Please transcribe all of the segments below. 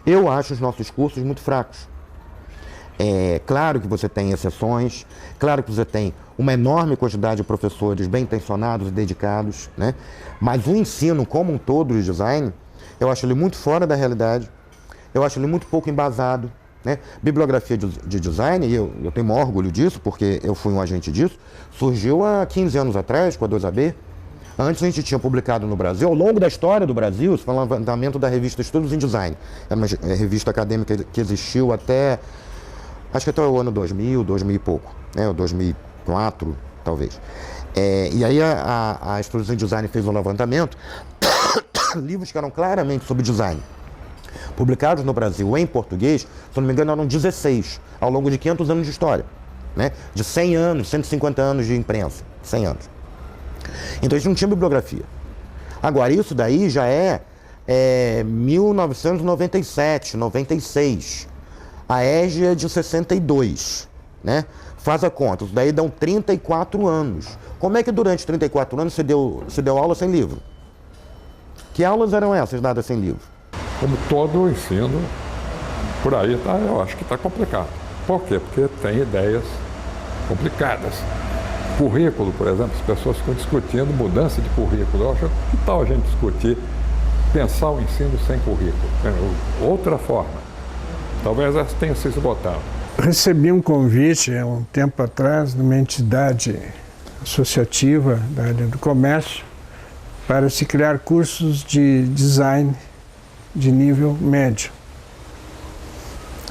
Eu acho os nossos cursos muito fracos. É claro que você tem exceções, claro que você tem uma enorme quantidade de professores bem intencionados e dedicados, né? Mas o ensino como um todo de design, eu acho ele muito fora da realidade, eu acho ele muito pouco embasado, né? Bibliografia de design, e eu tenho maior orgulho disso, porque eu fui um agente disso, surgiu há 15 anos atrás com a 2AB. Antes a gente tinha publicado no Brasil, ao longo da história do Brasil, isso foi um levantamento da revista Estudos em Design, é uma revista acadêmica que existiu até, acho que até o ano 2000, 2000 e pouco, né? 2004, talvez. E aí a Estudos em Design fez um levantamento, livros que eram claramente sobre design, publicados no Brasil em português, se não me engano eram 16, ao longo de 500 anos de história, né? De 100 anos, 150 anos de imprensa, 100 anos. Então a gente não tinha bibliografia. Agora, isso daí já é 1997, 96. A EGE é de 62, né? Faz a conta, isso daí dão 34 anos. Como é que durante 34 anos você deu aula sem livro? Que aulas eram essas dadas sem livro? Como todo o ensino, por aí eu acho que está complicado. Por quê? Porque tem ideias complicadas. Currículo, por exemplo, as pessoas ficam discutindo mudança de currículo. Eu acho que tal a gente discutir, pensar o ensino sem currículo? Outra forma. Talvez essa tenha se esgotado. Recebi um convite há um tempo atrás de uma entidade associativa da área do comércio para se criar cursos de design de nível médio.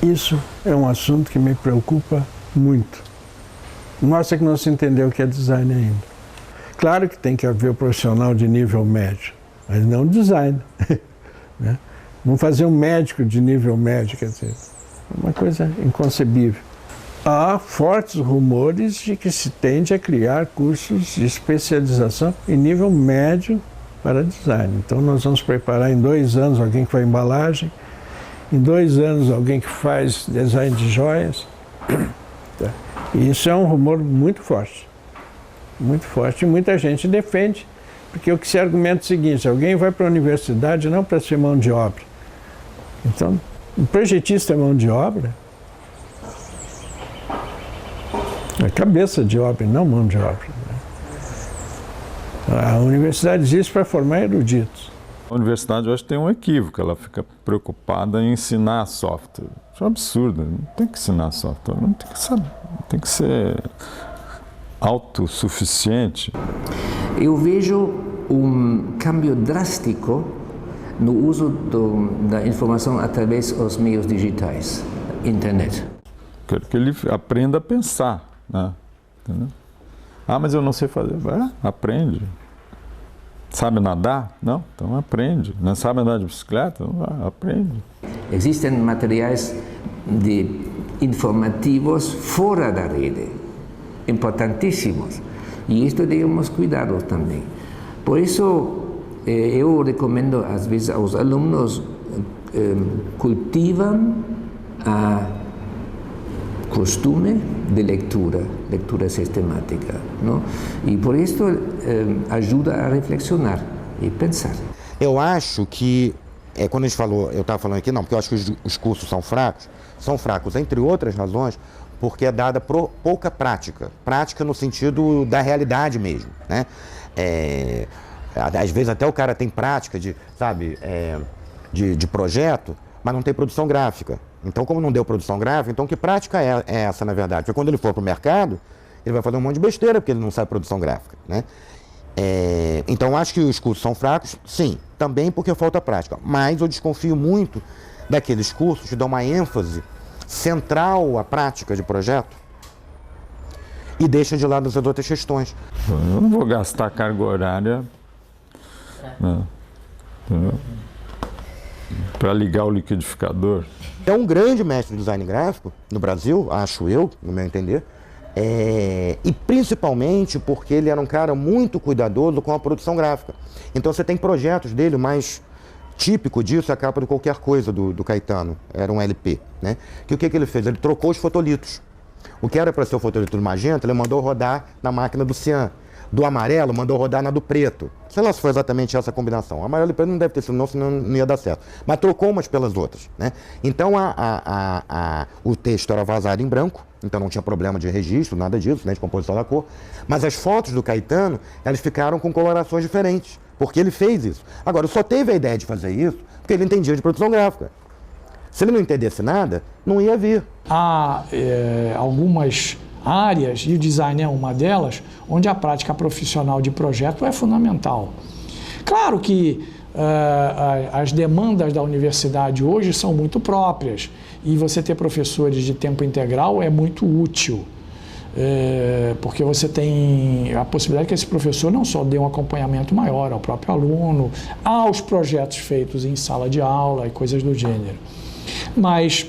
Isso é um assunto que me preocupa muito. Mostra que não se entendeu o que é design ainda. Claro que tem que haver o profissional de nível médio, mas não design. Né? Vamos fazer um médico de nível médio, quer dizer, uma coisa inconcebível. Há fortes rumores de que se tende a criar cursos de especialização em nível médio para design. Então nós vamos preparar em 2 anos alguém que faz embalagem, em 2 anos alguém que faz design de joias. E isso é um rumor muito forte, e muita gente defende, porque o que se argumenta é o seguinte: alguém vai para a universidade não para ser mão de obra. Então, o projetista é mão de obra, é cabeça de obra, não mão de obra. A universidade existe para formar eruditos. A universidade hoje tem um equívoco, ela fica preocupada em ensinar software. Isso é um absurdo, não tem que ensinar software, não tem que saber, tem que ser autossuficiente. Eu vejo um cambio drástico no uso da informação através dos meios digitais, internet. Quero que ele aprenda a pensar, né? Entendeu? Ah, mas eu não sei fazer. Aprende. Sabe nadar? Não? Então aprende. Não sabe andar de bicicleta? Aprende. Existem materiais informativos fora da rede, importantíssimos. E isto devemos cuidá-los também. Por isso, eu recomendo, às vezes, aos alunos cultivam a costume de leitura sistemática, não? E por isso ajuda a reflexionar e pensar. Eu acho que, quando a gente falou, eu estava falando aqui, não, porque eu acho que os cursos são fracos, entre outras razões, porque é dada pouca prática no sentido da realidade mesmo, né? Às vezes até o cara tem prática de projeto, mas não tem produção gráfica. Então, como não deu produção gráfica, então que prática é essa, na verdade? Porque quando ele for para o mercado, ele vai fazer um monte de besteira, porque ele não sabe produção gráfica, né? Então, acho que os cursos são fracos, sim, também porque falta prática. Mas eu desconfio muito daqueles cursos que dão uma ênfase central à prática de projeto e deixa de lado as outras questões. Eu não vou gastar carga horária para ligar o liquidificador. É um grande mestre de design gráfico no Brasil, acho eu, no meu entender, e principalmente porque ele era um cara muito cuidadoso com a produção gráfica. Então você tem projetos dele, o mais típico disso é a capa de qualquer coisa do Caetano, era um LP, né? Que o que ele fez? Ele trocou os fotolitos. O que era para ser o fotolito do magenta, ele mandou rodar na máquina do cian. Do amarelo, mandou rodar na do preto. Sei lá se foi exatamente essa combinação. O amarelo e preto não deve ter sido, não, senão não ia dar certo. Mas trocou umas pelas outras, né? Então, o texto era vazado em branco, então não tinha problema de registro, nada disso, né, de composição da cor. Mas as fotos do Caetano, elas ficaram com colorações diferentes, porque ele fez isso. Agora, só teve a ideia de fazer isso porque ele entendia de produção gráfica. Se ele não entendesse nada, não ia vir. Há algumas áreas, e o design é uma delas, onde a prática profissional de projeto é fundamental. Claro que as demandas da universidade hoje são muito próprias e você ter professores de tempo integral é muito útil, porque você tem a possibilidade que esse professor não só dê um acompanhamento maior ao próprio aluno, aos projetos feitos em sala de aula e coisas do gênero. Mas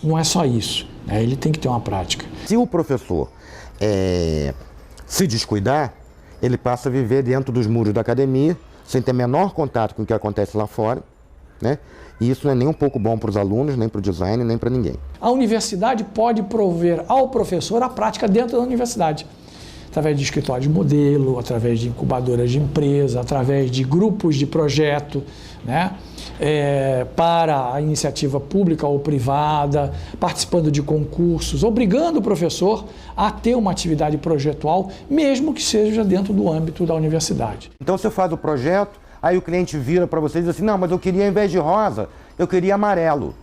não é só isso, né? Ele tem que ter uma prática. Se o professor se descuidar, ele passa a viver dentro dos muros da academia, sem ter menor contato com o que acontece lá fora, né? E isso não é nem um pouco bom para os alunos, nem para o design, nem para ninguém. A universidade pode prover ao professor a prática dentro da universidade, através de escritórios de modelo, através de incubadoras de empresa, através de grupos de projeto, né? Para a iniciativa pública ou privada, participando de concursos, obrigando o professor a ter uma atividade projetual, mesmo que seja dentro do âmbito da universidade. Então você faz o projeto, aí o cliente vira para você e diz assim, não, mas eu queria, ao invés de rosa, eu queria amarelo.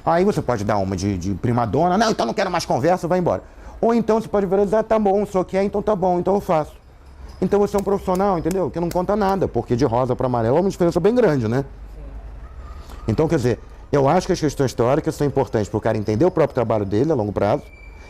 Aí você pode dar uma de primadona, não, então não quero mais conversa, vai embora. Ou então você pode virar e dizer, ah, tá bom, o senhor quer, então tá bom, então eu faço. Então você é um profissional, entendeu? Que não conta nada, porque de rosa para amarelo é uma diferença bem grande, né? Então, quer dizer, eu acho que as questões teóricas são importantes para o cara entender o próprio trabalho dele a longo prazo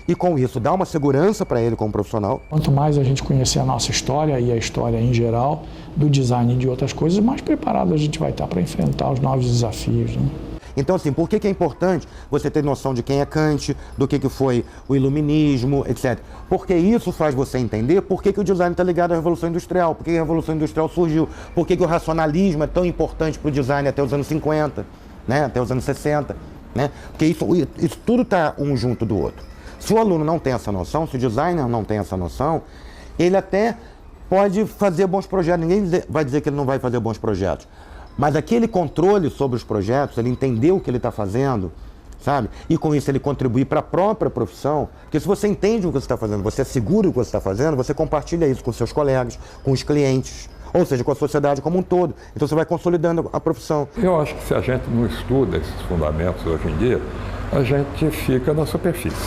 e, com isso, dar uma segurança para ele como profissional. Quanto mais a gente conhecer a nossa história e a história em geral, do design e de outras coisas, mais preparado a gente vai estar para enfrentar os novos desafios, né? Então, assim, por que é importante você ter noção de quem é Kant, do que foi o iluminismo, etc. Porque isso faz você entender por que o design está ligado à Revolução Industrial, por que a Revolução Industrial surgiu, por que o racionalismo é tão importante para o design até os anos 50, né, até os anos 60, né? Porque isso tudo está um junto do outro. Se o aluno não tem essa noção, se o designer não tem essa noção, ele até pode fazer bons projetos, ninguém vai dizer que ele não vai fazer bons projetos. Mas aquele controle sobre os projetos, ele entender o que ele está fazendo, sabe? E com isso ele contribuir para a própria profissão, porque se você entende o que você está fazendo, você é seguro do que você está fazendo, você compartilha isso com seus colegas, com os clientes, ou seja, com a sociedade como um todo. Então você vai consolidando a profissão. Eu acho que se a gente não estuda esses fundamentos hoje em dia, a gente fica na superfície.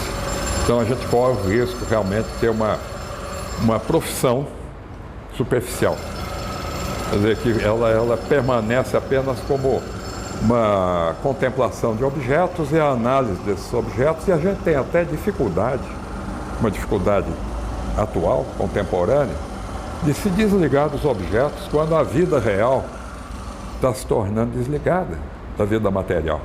Então a gente corre o risco realmente de ter uma profissão superficial. Quer dizer, que ela permanece apenas como uma contemplação de objetos e a análise desses objetos, e a gente tem até dificuldade, uma dificuldade atual, contemporânea, de se desligar dos objetos quando a vida real está se tornando desligada da vida material,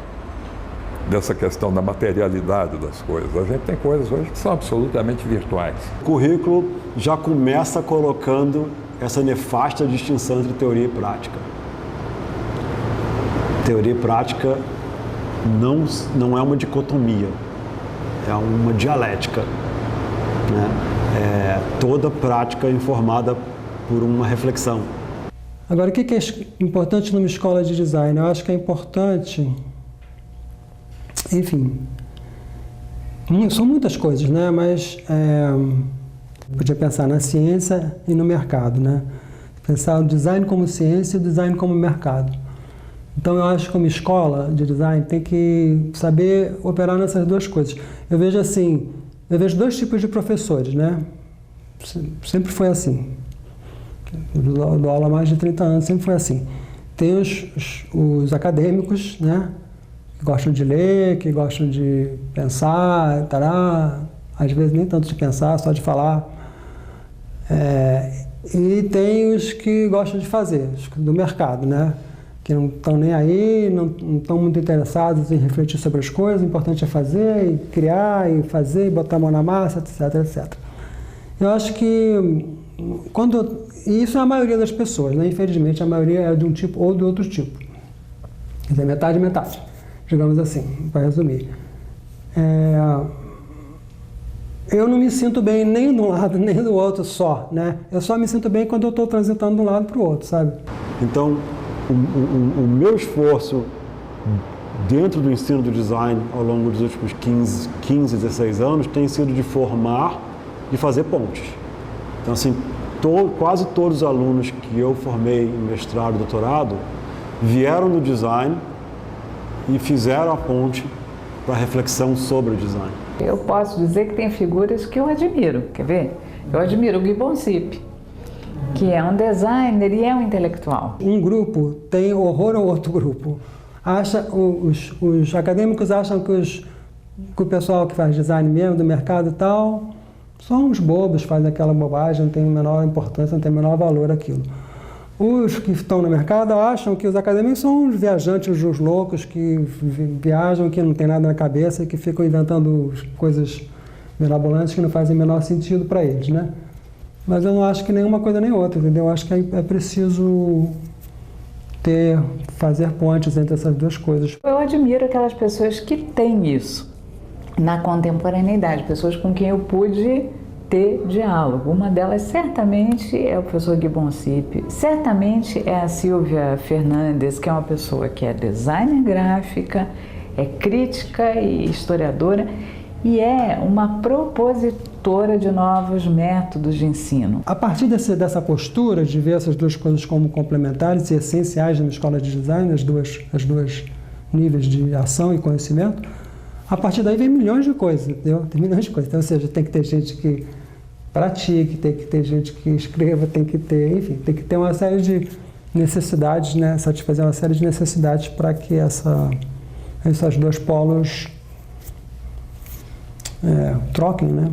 dessa questão da materialidade das coisas. A gente tem coisas hoje que são absolutamente virtuais. O currículo já começa colocando essa nefasta distinção entre teoria e prática. Teoria e prática não é uma dicotomia, é uma dialética, né? Toda prática é informada por uma reflexão. Agora, o que é importante numa escola de design? Eu acho que é importante, enfim, são muitas coisas, né? Mas podia pensar na ciência e no mercado, né? Pensar o design como ciência e o design como mercado. Então eu acho que uma escola de design tem que saber operar nessas duas coisas. Eu vejo assim, dois tipos de professores, né? Sempre foi assim. Eu dou aula há mais de 30 anos, sempre foi assim. Tem os acadêmicos, né? Que gostam de ler, que gostam de pensar, às vezes nem tanto de pensar, só de falar. E tem os que gostam de fazer, os do mercado, né? Que não estão nem aí, não estão muito interessados em refletir sobre as coisas, o importante é fazer, e criar, e fazer, e botar a mão na massa, etc, etc. Eu acho que e isso é a maioria das pessoas, né? Infelizmente a maioria é de um tipo ou de outro tipo. Quer dizer, metade, metade, digamos assim, para resumir. Eu não me sinto bem nem de um lado nem do outro só, né? Eu só me sinto bem quando eu estou transitando de um lado para o outro, sabe? Então, o meu esforço dentro do ensino do design ao longo dos últimos 15, 16 anos tem sido de formar e fazer pontes. Então, assim, quase todos os alunos que eu formei em mestrado e doutorado vieram do design e fizeram a ponte para a reflexão sobre o design. Eu posso dizer que tem figuras que eu admiro, quer ver? Eu admiro o Gibbon Zip, que é um designer e é um intelectual. Um grupo tem horror ao outro grupo. Os acadêmicos acham que o pessoal que faz design mesmo, do mercado e tal, são uns bobos, fazem aquela bobagem, não tem a menor importância, não tem o menor valor aquilo. Os que estão no mercado acham que os acadêmicos são uns viajantes, uns loucos que viajam, que não tem nada na cabeça, que ficam inventando coisas mirabolantes que não fazem o menor sentido para eles, né? Mas eu não acho que nenhuma coisa nem outra, entendeu? Eu acho que é preciso fazer pontes entre essas duas coisas. Eu admiro aquelas pessoas que têm isso na contemporaneidade, pessoas com quem eu pude ter diálogo. Uma delas certamente é o professor Gibbon Zip, certamente é a Silvia Fernandes, que é uma pessoa que é designer gráfica, é crítica e historiadora e é uma propositora de novos métodos de ensino. A partir dessa postura de ver essas duas coisas como complementares e essenciais na escola de design, as duas níveis de ação e conhecimento, a partir daí vem milhões de coisas, entendeu? Tem milhões de coisas. Então, ou seja, tem que ter gente que pratique, tem que ter gente que escreva, tem que ter uma série de necessidades, né? Satisfazer uma série de necessidades para que esses dois polos troquem, né?